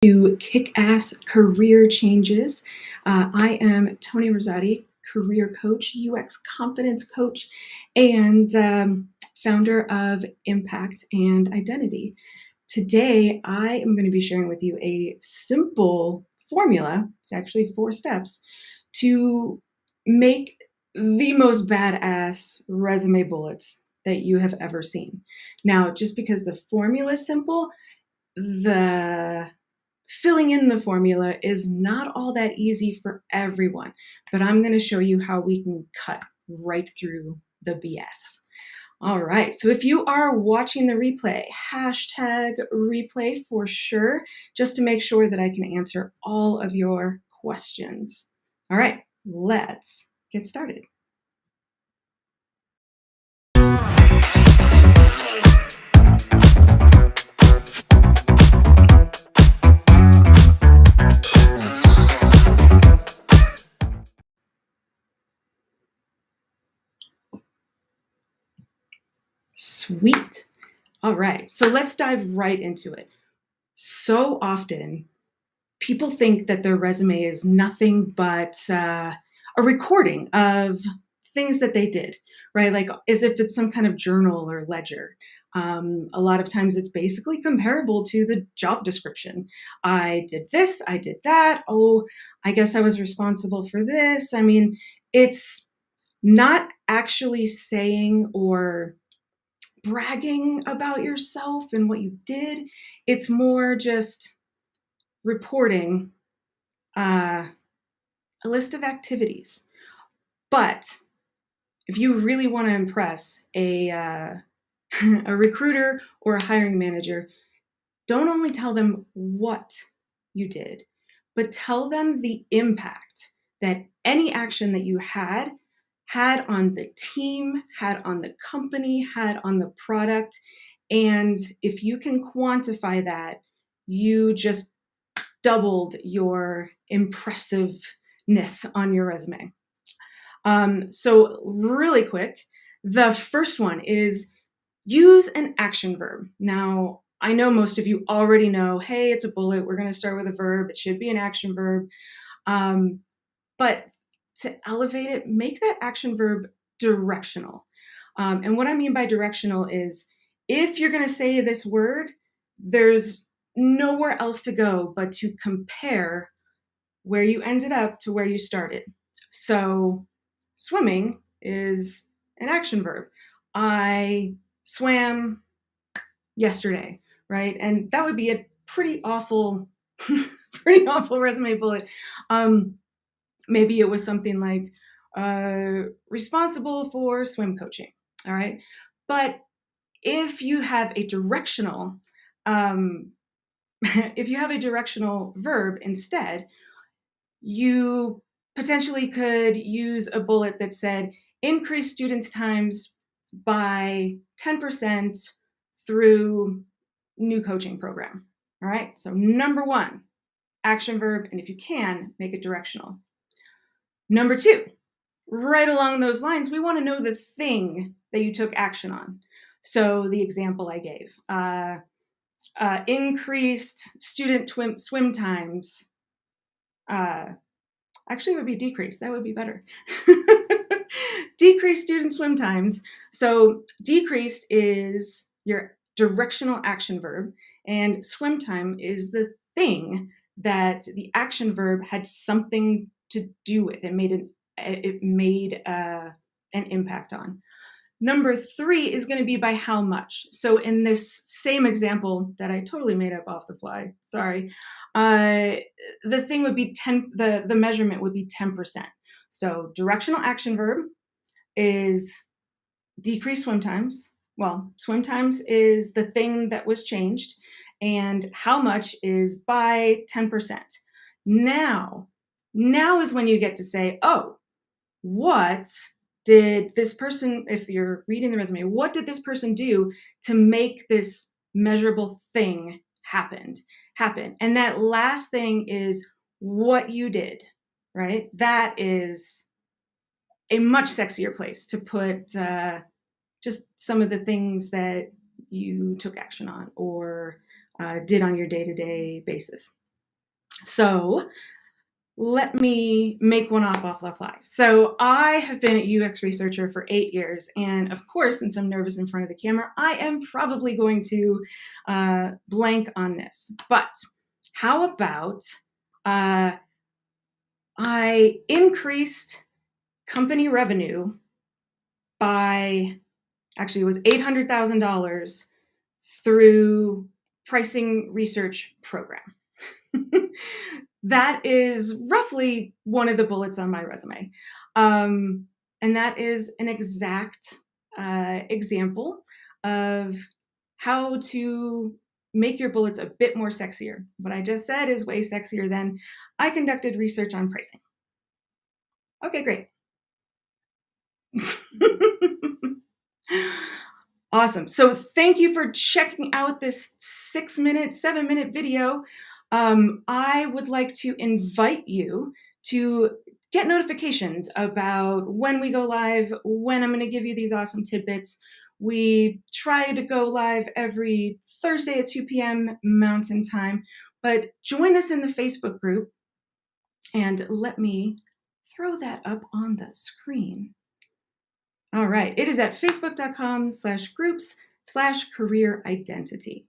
To Kick-Ass Career Changes. I am Tony Rosati, career coach, UX confidence coach, and founder of Impact and Identity. Today, I am going to be sharing with you a simple formula. It's actually 4 steps to make the most badass resume bullets that you have ever seen. Now, just because the formula is simple, the filling in the formula is not all that easy for everyone, but I'm going to show you how we can cut right through the BS. All right, so if you are watching the replay, hashtag replay for sure, just to make sure that I can answer all of your questions. All right, let's get started. Sweet. All right, so let's dive right into it. So often, people think that their resume is nothing but a recording of things that they did, right? Like as if it's some kind of journal or ledger. A lot of times it's basically comparable to the job description. I did this, I did that. Oh, I guess I was responsible for this. I mean, it's not actually saying or bragging about yourself and what you did. It's more just reporting a list of activities. But if you really want to impress a recruiter or a hiring manager, don't only tell them what you did, but tell them the impact that any action that you had on the team, had on the company, had on the product. And if you can quantify that, you just doubled your impressiveness on your resume. So really quick, the first one is use an action verb. Now, I know most of you already know, hey, it's a bullet. We're going to start with a verb. It should be an action verb. But to elevate it, make that action verb directional. And what I mean by directional is if you're going to say this word, there's nowhere else to go but to compare where you ended up to where you started. So swimming is an action verb. I swam yesterday, right? And that would be a pretty awful, pretty awful resume bullet. Maybe it was something like responsible for swim coaching, all right? But if you have a directional, if you have a directional verb instead, you potentially could use a bullet that said increase students' times by 10% through new coaching program. All right, so number 1, action verb, and if you can, make it directional. Number 2, right along those lines, we want to know the thing that you took action on. So the example I gave, increased student swim times. Actually, it would be decreased. That would be better. Decreased student swim times. So decreased is your directional action verb, and swim time is the thing that the action verb had something to do with. It made an impact on. Number 3 is going to be by how much. So in this same example that I totally made up off the fly, sorry, the thing would be the measurement would be 10%. So directional action verb is decrease swim times. Well, swim times is the thing that was changed, and how much is by 10%. Now is when you get to say, oh, what did this person, if you're reading the resume, what did this person do to make this measurable thing happen? And that last thing is what you did, right? That is a much sexier place to put just some of the things that you took action on or did on your day-to-day basis. So let me make one up off the fly. So I have been a UX researcher for 8 years. And of course, since I'm nervous in front of the camera, I am probably going to blank on this. But how about I increased company revenue by, actually, it was $800,000 through pricing research program. That is roughly one of the bullets on my resume. And that is an exact example of how to make your bullets a bit more sexier. What I just said is way sexier than I conducted research on pricing. Okay, great. Awesome. So thank you for checking out this 6-minute, 7-minute video. I would like to invite you to get notifications about when we go live, when I'm going to give you these awesome tidbits. We try to go live every Thursday at 2 p.m. Mountain Time, but join us in the Facebook group, and let me throw that up on the screen. All right, it is at facebook.com/groups/career identity.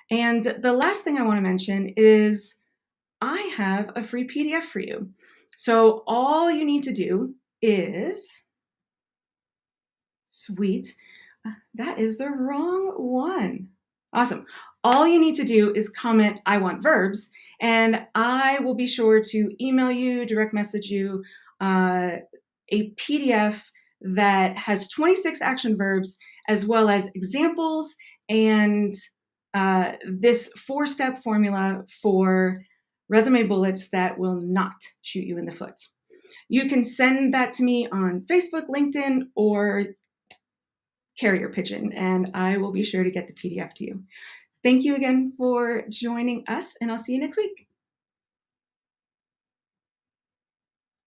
And the last thing I want to mention is I have a free PDF for you. So all you need to do is, sweet, that is the wrong one. Awesome. All you need to do is comment, I want verbs, and I will be sure to email you, direct message you a PDF that has 26 action verbs, as well as examples and this 4-step formula for resume bullets that will not shoot you in the foot. You can send that to me on Facebook, LinkedIn, or carrier pigeon, and I will be sure to get the PDF to you. Thank you again for joining us, and I'll see you next week.